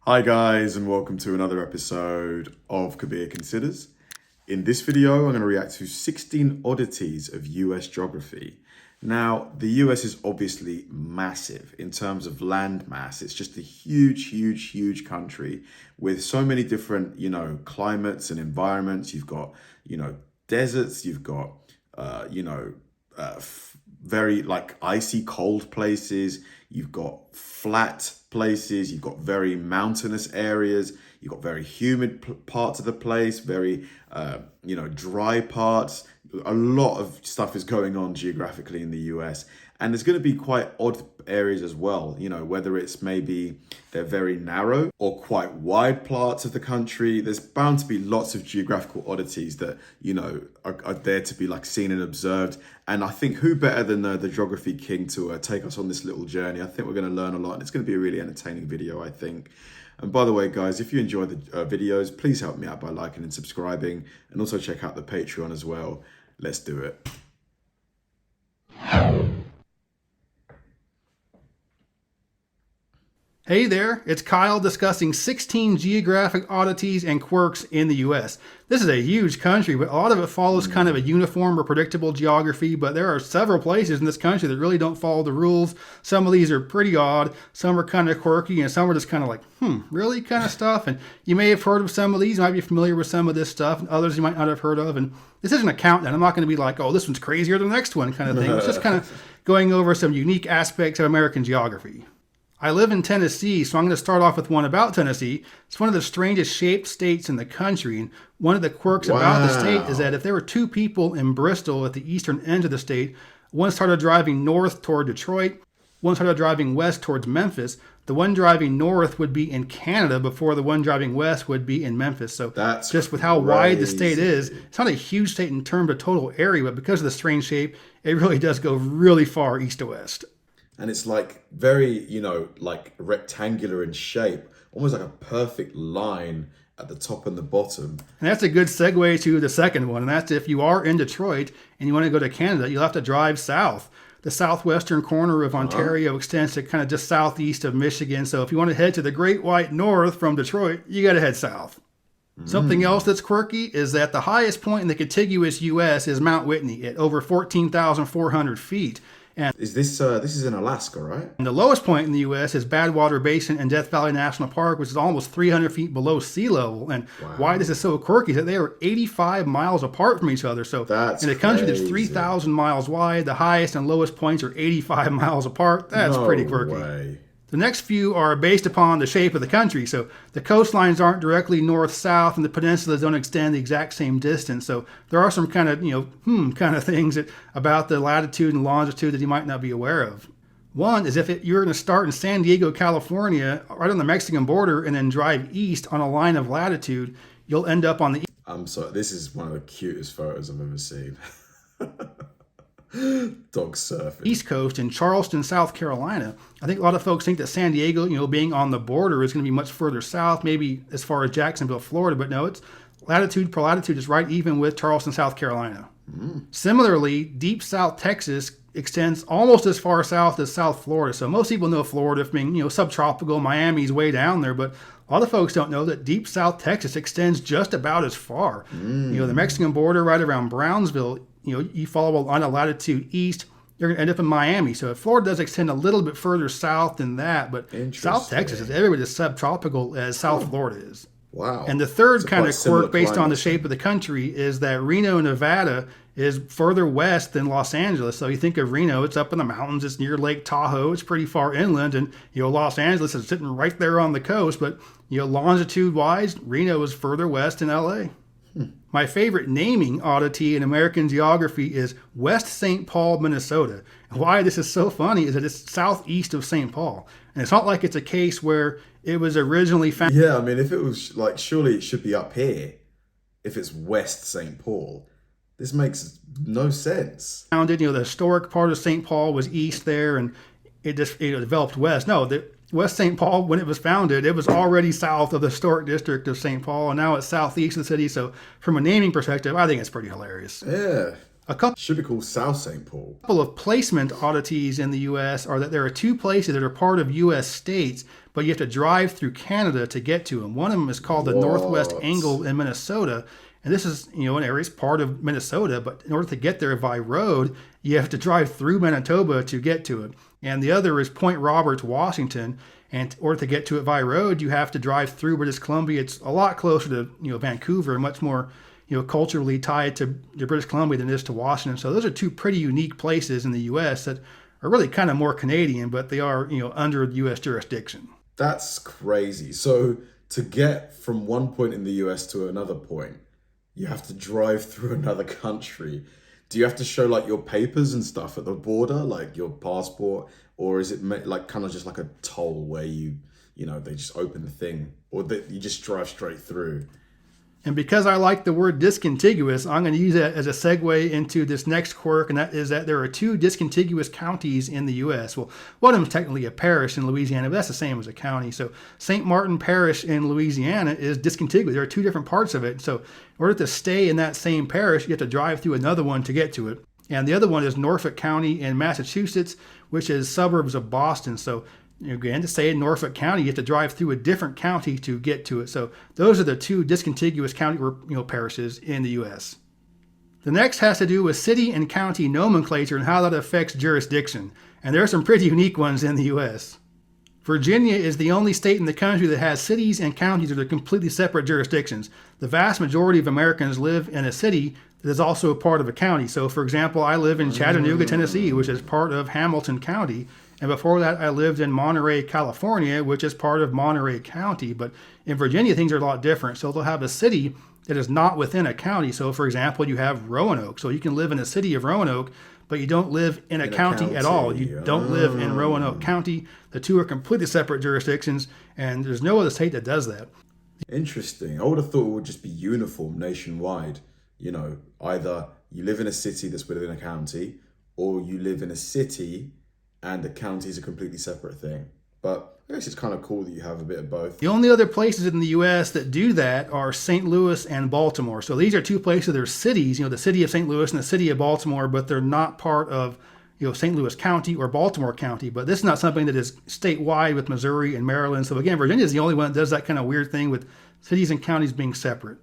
Hi guys, and welcome to another episode of Kabir Considers. In this video, I'm going to react to 16 oddities of US geography. Now, the US is obviously massive in terms of land mass. It's just a huge country with so many different, climates and environments. You've got, deserts, you've got, very icy cold places. You've got flat places, you've got very mountainous areas, you've got very humid parts of the place, very, dry parts. A lot of stuff is going on geographically in the US. And there's going to be quite odd areas as well, whether it's maybe they're very narrow or quite wide parts of the country. There's bound to be lots of geographical oddities that, are there to be seen and observed. And I think who better than the geography king to take us on this little journey? I think we're going to learn a lot, and it's going to be a really entertaining video, I think. And by the way, guys, if you enjoy the videos, please help me out by liking and subscribing, and also check out the Patreon as well. Let's do it. Hey there, it's Kyle discussing 16 geographic oddities and quirks in the US. This is a huge country, but a lot of it follows kind of a uniform or predictable geography, but there are several places in this country that really don't follow the rules. Some of these are pretty odd, some are kind of quirky, and some are just kind of really kind of stuff. And you may have heard of some of these, you might be familiar with some of this stuff, and others you might not have heard of. And this isn't a countdown. I'm not going to be like, oh, this one's crazier than the next one kind of thing. It's just kind of going over some unique aspects of American geography. I live in Tennessee, so I'm going to start off with one about Tennessee. It's one of the strangest shaped states in the country, and one of the quirks about the state is that if there were two people in Bristol at the eastern end of the state, one started driving north toward Detroit, one started driving west towards Memphis, the one driving north would be in Canada before the one driving west would be in Memphis. So that's just with how wide the state is, it's not a huge state in terms of total area, but because of the strange shape, it really does go really far east to west. And it's very, rectangular in shape, almost like a perfect line at the top and the bottom. And that's a good segue to the second one. And that's if you are in Detroit and you want to go to Canada, you'll have to drive south. The southwestern corner of Ontario extends to kind of just southeast of Michigan. So if you want to head to the Great White North from Detroit, you got to head south. Something else that's quirky is that the highest point in the contiguous U.S. is Mount Whitney at over 14,400 feet. And this is in Alaska, right? And the lowest point in the U.S. is Badwater Basin and Death Valley National Park, which is almost 300 feet below sea level. And why this is so quirky is that they are 85 miles apart from each other. So in a country that's 3,000 miles wide, the highest and lowest points are 85 miles apart. That's pretty quirky. Way. The next few are based upon the shape of the country. So the coastlines aren't directly north-south, and the peninsulas don't extend the exact same distance. So there are some kind of, kind of things about the latitude and longitude that you might not be aware of. One is if you're going to start in San Diego, California, right on the Mexican border, and then drive east on a line of latitude, you'll end up on the... I'm sorry, this is one of the cutest photos I've ever seen. Dog surfing. East Coast in Charleston, South Carolina. I think a lot of folks think that San Diego, being on the border is going to be much further south, maybe as far as Jacksonville, Florida, but no, it's latitude per latitude is right even with Charleston, South Carolina. Similarly, deep South Texas extends almost as far south as South Florida. So most people know Florida being, subtropical, Miami's way down there, but a lot of folks don't know that deep South Texas extends just about as far. The Mexican border right around Brownsville, you follow a line of latitude east, you're going to end up in Miami. So Florida does extend a little bit further south than that, but South Texas is every bit as subtropical as South Florida is. Wow. And the third kind of quirk based on the shape of the country is that Reno, Nevada is further west than Los Angeles. So you think of Reno, it's up in the mountains, it's near Lake Tahoe, it's pretty far inland, and Los Angeles is sitting right there on the coast, but longitude-wise, Reno is further west than LA. My favorite naming oddity in American geography is West St. Paul, Minnesota. And why this is so funny is that it's southeast of St. Paul. And it's not like it's a case where it was originally found. Yeah, I mean, if it was surely it should be up here if it's West St. Paul. This makes no sense. Founded, the historic part of St. Paul was east there, and it just developed west. No, West St. Paul, when it was founded, it was already south of the historic district of St. Paul, and now it's southeast of the city. So from a naming perspective, I think it's pretty hilarious. Yeah. Should be called South St. Paul. A couple of placement oddities in the U.S. are that there are two places that are part of U.S. states, but you have to drive through Canada to get to them. One of them is called the Northwest Angle in Minnesota. And this is, an area is part of Minnesota, but in order to get there by road, you have to drive through Manitoba to get to it. And the other is Point Roberts, Washington. And in order to get to it by road, you have to drive through British Columbia. It's a lot closer to, Vancouver, much more, culturally tied to British Columbia than it is to Washington. So those are two pretty unique places in the U.S. that are really kind of more Canadian, but they are, under U.S. jurisdiction. That's crazy. So to get from one point in the US to another point, you have to drive through another country. Do you have to show like your papers and stuff at the border, like your passport, or is it like kind of just like a toll where they just open the thing, or that you just drive straight through? And because I like the word discontiguous, I'm going to use that as a segue into this next quirk, and that is that there are two discontiguous counties in the U.S. Well, one of them is technically a parish in Louisiana, but that's the same as a county. So St. Martin Parish in Louisiana is discontiguous. There are two different parts of it. So in order to stay in that same parish, you have to drive through another one to get to it. And the other one is Norfolk County in Massachusetts, which is suburbs of Boston. So again, to stay in Norfolk County, you have to drive through a different county to get to it. So those are the two discontiguous county parishes in the U.S. The next has to do with city and county nomenclature and how that affects jurisdiction. And there are some pretty unique ones in the U.S. Virginia is the only state in the country that has cities and counties that are completely separate jurisdictions. The vast majority of Americans live in a city that is also a part of a county. So, for example, I live in Chattanooga, Tennessee, which is part of Hamilton County. And before that, I lived in Monterey, California, which is part of Monterey County. But in Virginia, things are a lot different. So they'll have a city that is not within a county. So, for example, you have Roanoke. So you can live in the city of Roanoke, but you don't live in a county at all. You don't live in Roanoke County. The two are completely separate jurisdictions, and there's no other state that does that. Interesting. I would have thought it would just be uniform nationwide. Either you live in a city that's within a county, or you live in a city and the county is a completely separate thing. But I guess it's kind of cool that you have a bit of both. The only other places in the U.S. that do that are St. Louis and Baltimore. So these are two places, they're cities, the city of St. Louis and the city of Baltimore, but they're not part of St. Louis County or Baltimore County. But this is not something that is statewide with Missouri and Maryland. So again, Virginia is the only one that does that kind of weird thing with cities and counties being separate.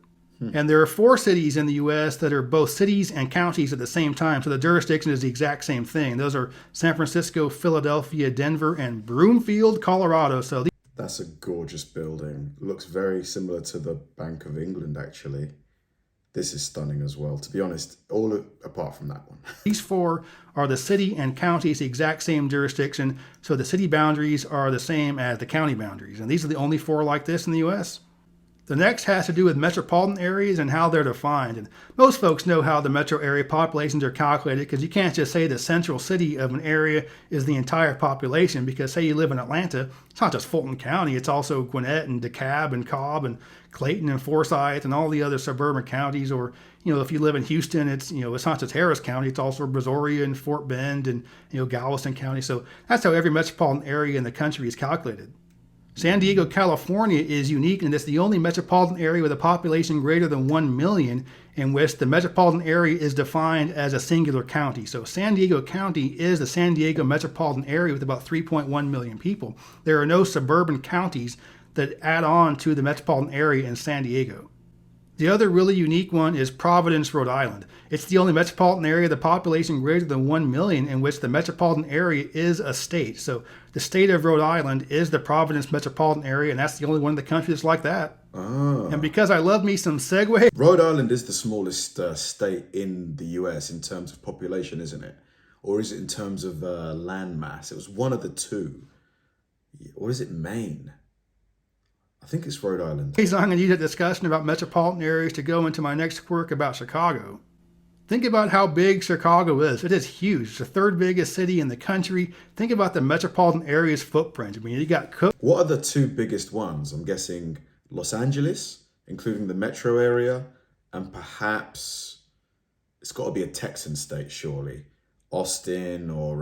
And there are 4 cities in the U.S. that are both cities and counties at the same time. So the jurisdiction is the exact same thing. Those are San Francisco, Philadelphia, Denver, and Broomfield, Colorado. So that's a gorgeous building. Looks very similar to the Bank of England, actually. This is stunning as well, to be honest, apart from that one. These 4 are the city and counties, the exact same jurisdiction. So the city boundaries are the same as the county boundaries. And these are the only 4 like this in the U.S. The next has to do with metropolitan areas and how they're defined. And most folks know how the metro area populations are calculated, because you can't just say the central city of an area is the entire population, because say you live in Atlanta, it's not just Fulton County, it's also Gwinnett and DeKalb and Cobb and Clayton and Forsyth and all the other suburban counties. Or, if you live in Houston, it's not just Harris County, it's also Brazoria and Fort Bend and, Galveston County. So that's how every metropolitan area in the country is calculated. San Diego, California is unique, and it's the only metropolitan area with a population greater than 1 million in which the metropolitan area is defined as a singular county. So San Diego County is the San Diego metropolitan area with about 3.1 million people. There are no suburban counties that add on to the metropolitan area in San Diego. The other really unique one is Providence, Rhode Island. It's the only metropolitan area with a population greater than 1 million in which the metropolitan area is a state. So the state of Rhode Island is the Providence metropolitan area, and that's the only one in the country that's like that. And because I love me some segue. Rhode Island is the smallest state in the US in terms of population, isn't it? Or is it in terms of land mass? It was one of the two. Or is it Maine? I think it's Rhode Island. So I'm going to use a discussion about metropolitan areas to go into my next quirk about Chicago. Think about how big Chicago is. It is huge. It's the 3rd biggest city in the country. Think about the metropolitan area's footprint. I mean, you got Cook. What are the 2 biggest ones? I'm guessing Los Angeles, including the metro area, and perhaps it's got to be a Texan state, surely. Austin or,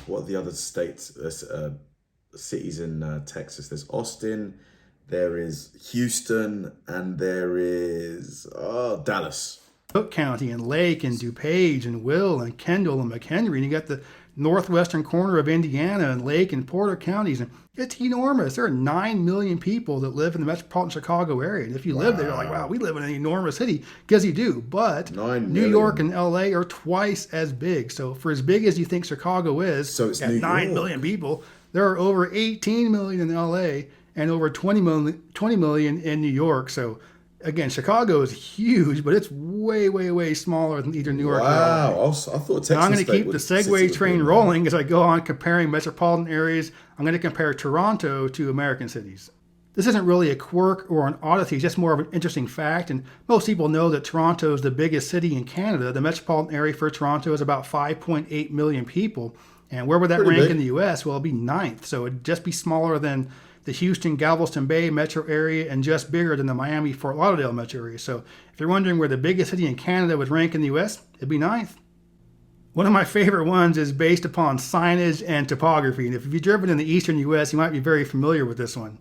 what are the other states? Cities in Texas. There's Austin, there is Houston, and there is Dallas. Cook County and Lake and DuPage and Will and Kendall and McHenry. And you got the northwestern corner of Indiana and Lake and Porter counties. And it's enormous. There are 9 million people that live in the metropolitan Chicago area. And if you live there, you're like, wow, we live in an enormous city. Because you do. But New York and LA are twice as big. So for as big as you think Chicago is, so it's 9 million people, there are over 18 million in LA and over 20 million in New York. So again, Chicago is huge, but it's way, way, way smaller than either New York or LA. Wow, I thought Texas. Now, I'm going to keep the segue train rolling as I go on comparing metropolitan areas. I'm going to compare Toronto to American cities. This isn't really a quirk or an oddity, it's just more of an interesting fact. And most people know that Toronto is the biggest city in Canada. The metropolitan area for Toronto is about 5.8 million people. And where would that rank in the U.S.? Well, it'd be 9th. So it'd just be smaller than the Houston, Galveston Bay metro area, and just bigger than the Miami, Fort Lauderdale metro area. So if you're wondering where the biggest city in Canada would rank in the U.S., it'd be 9th. One of my favorite ones is based upon signage and topography. And if you've driven in the eastern U.S., you might be very familiar with this one.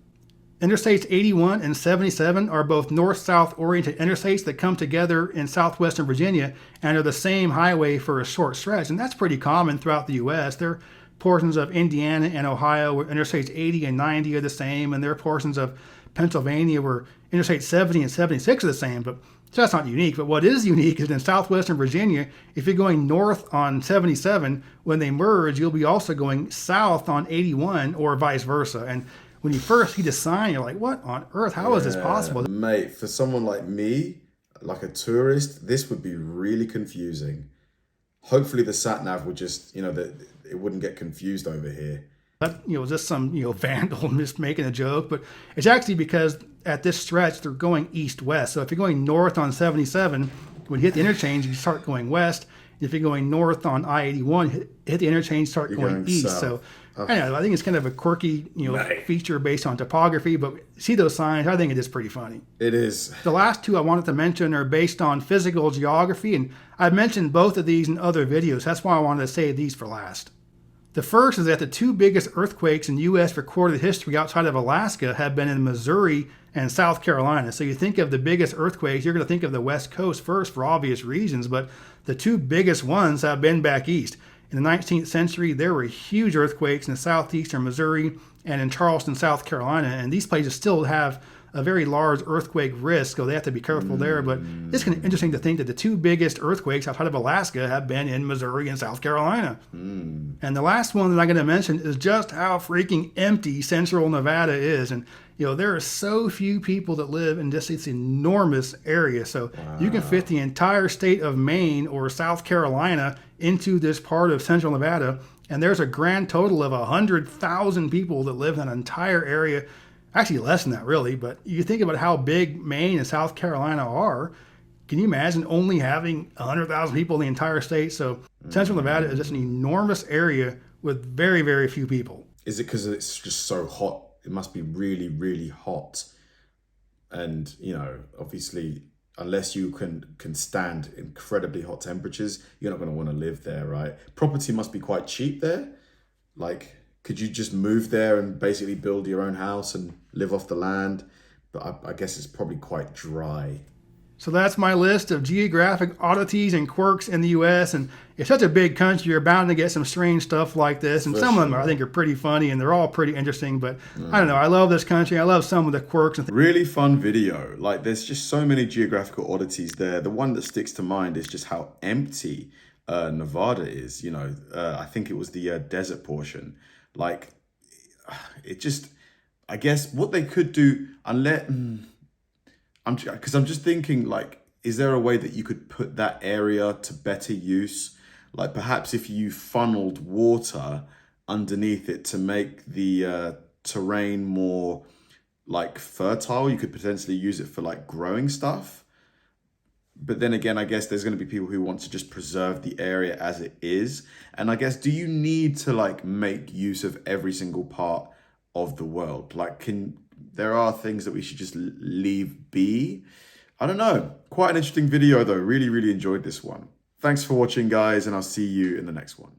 Interstates 81 and 77 are both north-south oriented interstates that come together in southwestern Virginia and are the same highway for a short stretch. And that's pretty common throughout the U.S. There are portions of Indiana and Ohio where interstates 80 and 90 are the same, and there are portions of Pennsylvania where interstates 70 and 76 are the same. But so that's not unique. But what is unique is in southwestern Virginia, if you're going north on 77, when they merge, you'll be also going south on 81 or vice versa. And when you first see the sign, you're like, what on earth? How is this possible? Mate, for someone like me, like a tourist, this would be really confusing. Hopefully the sat-nav would just, it wouldn't get confused over here. But, just some, vandal just making a joke. But it's actually because at this stretch, they're going east-west. So if you're going north on 77, when you hit the interchange, you start going west. If you're going north on I-81, hit the interchange, start going east. South. So I think it's kind of a quirky, feature based on topography. But see those signs, I think it is pretty funny. It is. The last two I wanted to mention are based on physical geography. And I've mentioned both of these in other videos. That's why I wanted to save these for last. The first is that the two biggest earthquakes in U.S. recorded history outside of Alaska have been in Missouri and South Carolina. So you think of the biggest earthquakes, you're going to think of the West Coast first for obvious reasons, but the two biggest ones have been back east. In the 19th century, there were huge earthquakes in southeastern Missouri and in Charleston, South Carolina, and these places still have a very large earthquake risk, so they have to be careful there. But it's kind of interesting to think that the two biggest earthquakes outside of Alaska have been in Missouri and South Carolina. And the last one that I'm going to mention is just how freaking empty central Nevada is. And, there are so few people that live in just this enormous area. So you can fit the entire state of Maine or South Carolina into this part of central Nevada. And there's a grand total of 100,000 people that live in an entire area. Actually, less than that, really. But you think about how big Maine and South Carolina are. Can you imagine only having 100,000 people in the entire state? So Central Nevada is just an enormous area with very, very few people. Is it because it's just so hot? It must be really, really hot. And, obviously, unless you can stand incredibly hot temperatures, you're not going to want to live there, right? Property must be quite cheap there. Like, could you just move there and basically build your own house and live off the land? But I guess it's probably quite dry. So that's my list of geographic oddities and quirks in the U.S. And it's such a big country, you're bound to get some strange stuff like this. And some of them I think are pretty funny and they're all pretty interesting. But I don't know, I love this country. I love some of the quirks. Really fun video. Like, there's just so many geographical oddities there. The one that sticks to mind is just how empty Nevada is. I think it was the desert portion. Like, it just, I guess what they could do, unless, because I'm just thinking, like, is there a way that you could put that area to better use? Like, perhaps if you funneled water underneath it to make the terrain more, like, fertile, you could potentially use it for, like, growing stuff. But then again, I guess there's going to be people who want to just preserve the area as it is. And I guess, do you need to, like, make use of every single part of the world? Like, there are things that we should just leave be? I don't know. Quite an interesting video, though. Really, really enjoyed this one. Thanks for watching, guys, and I'll see you in the next one.